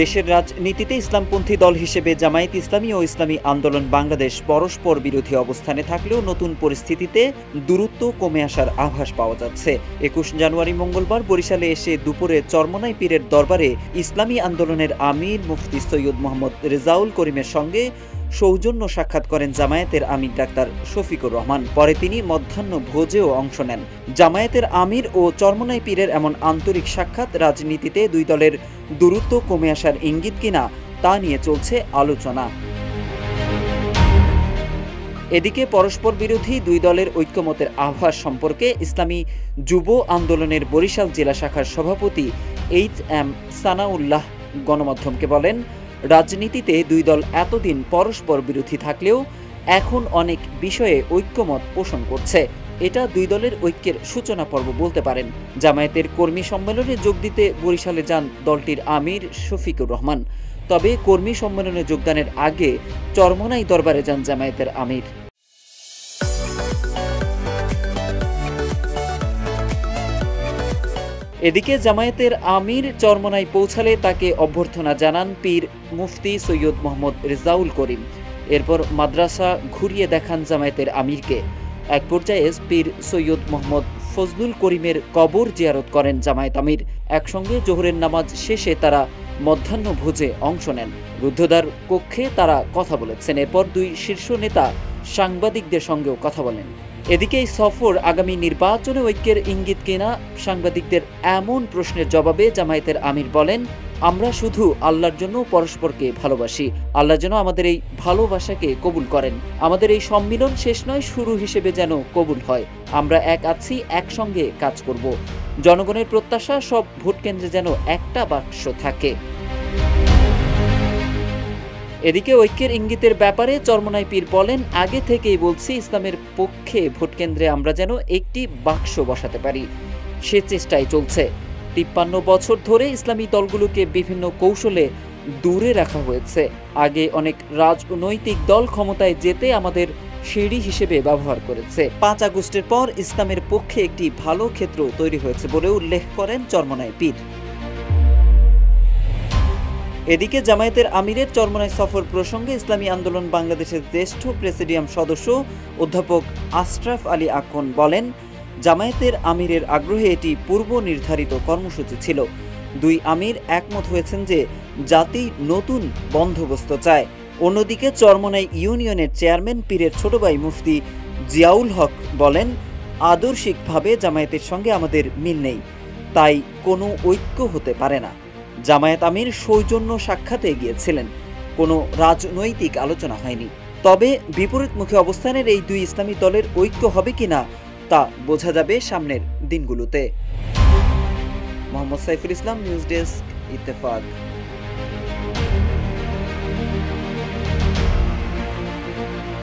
দেশের রাজনীতিতে ইসলামপন্থী দল হিসেবে জামায়াত ইসলামী ও ইসলামী আন্দোলন বাংলাদেশ পরস্পর বিরোধী অবস্থানে থাকলেও নতুন পরিস্থিতিতে দূরত্ব কমে আসার আভাস পাওয়া যাচ্ছে। ২১ জানুয়ারি মঙ্গলবার বরিশালে এসে দুপুরে চরমোনাই পীরের দরবারে ইসলামী আন্দোলনের আমির মুফতি সৈয়দ মোহাম্মদ রেজাউল করিমের সঙ্গে সৌজন্য সাক্ষাৎ করেন জামায়াতের আমির ডাক্তার শফিকুর রহমান। পরে তিনি মধ্যাহ্ন ভোজেও অংশ নেন। জামায়াতের আমির ও চরমোনাই পীরের এমন আন্তরিক সাক্ষাৎ রাজনীতিতে দুই দলের দূরত্ব কমে আসার ইঙ্গিত কিনা তা নিয়ে চলছে আলোচনা। এদিকে পরস্পর বিরোধী দুই দলের ঐক্যমতের আভাস সম্পর্কে ইসলামী যুব আন্দোলনের বরিশাল জেলা শাখার সভাপতি এইচ.এম. সানাউল্লাহ গণমাধ্যমকে বলেন, রাজনীতিতে দুই দল এতদিন পরস্পর বিরোধী থাকলেও এখন অনেক বিষয়ে ঐক্যমত পোষণ করছে। এটা দুই দলের ঐক্যের সূচনা পর্ব বলতে পারেন। জামায়াতের কর্মী সম্মেলনে যোগ দিতে বরিশালে যান দলটির আমির শফিকুর রহমান। তবে কর্মী সম্মেলনে যোগদানের আগে চরমোনাই দরবারে যান জামায়াতের আমির। এদিকে জামায়াতের আমির চরমোনাই পৌঁছালে তাকে অভ্যর্থনা জানান পীর মুফতি সৈয়দ মোহাম্মদ রেজাউল করিম। এরপর মাদ্রাসা ঘুরিয়ে দেখান জামায়াতের আমিরকে। এক পর্যায়ে পীর সৈয়দ মোহাম্মদ ফজলুল করিমের কবর জিয়ারত করেন জামায়াত আমির। একসঙ্গে জোহরের নামাজ শেষে তারা মধ্যাহ্ন ভোজে অংশ নেন। রুদ্ধদ্বার কক্ষে তারা কথা বলেছেন। এরপর দুই শীর্ষ নেতা সাংবাদিকদের সঙ্গেও কথা বলেন। এদিকে এই সফর আগামী নির্বাচনে ঐক্যের ইঙ্গিত কিনা সাংবাদিকদের এমন প্রশ্নের জবাবে জামায়াতের আমির বলেন, আমরা শুধু আল্লাহর জন্য পরস্পরকে ভালোবাসি। আল্লাহ যেন আমাদের এই ভালোবাসাকে কবুল করেন। আমাদের এই সম্মিলন শেষ নয়, শুরু হিসেবে যেন কবুল হয়। আমরা এক আছি, একসঙ্গে কাজ করব। জনগণের প্রত্যাশা সব ভোট কেন্দ্রে যেন একটা বাক্স থাকে। এদিকে ঐক্যের ইঙ্গিতের ব্যাপারে চরমোনাই পীর বলেন, আগে থেকেই বলছি ইসলামের পক্ষে ভোট কেন্দ্রে আমরা যেন একটি বাক্স বসাতে পারি, সে চেষ্টাই চলছে। ৫৩ বছর ধরে ইসলামী দলগুলোকে বিভিন্ন কৌশলে দূরে রাখা হয়েছে। আগে অনেক রাজনৈতিক দল ক্ষমতায় যেতে আমাদের সিঁড়ি হিসেবে ব্যবহার করেছে। ৫ আগস্টের পর ইসলামের পক্ষে একটি ভালো ক্ষেত্র তৈরি হয়েছে বলে উল্লেখ করেন চরমোনাই পীর। এদিকে জামায়াতের আমিরের চরমোনাই সফর প্রসঙ্গে ইসলামী আন্দোলন বাংলাদেশের জ্যেষ্ঠ প্রেসিডিয়াম সদস্য অধ্যাপক আশরাফ আলী আকন বলেন, জামায়াতের আমিরের আগ্রহে এটি পূর্ব নির্ধারিত কর্মসূচি ছিল। দুই আমির একমত হয়েছেন যে জাতি নতুন বন্দোবস্ত চায়। অন্যদিকে চরমোনাই ইউনিয়নের চেয়ারম্যান পীরের ছোট ভাই মুফতি জিয়াউল হক বলেন, আদর্শিকভাবে জামায়াতের সঙ্গে আমাদের মিল নেই, তাই কোনো ঐক্য হতে পারে না। জামায়াত আমির সৌজন্য সাক্ষাতে গিয়েছিলেন, কোনো রাজনৈতিক আলোচনা হয়নি। তবে বিপরীতমুখী অবস্থানের এই দুই ইসলামী দলের ঐক্য হবে কিনা তা বোঝা যাবে সামনের দিনগুলোতে। Mohammad Saiful Islam, news desk, Ittefaq.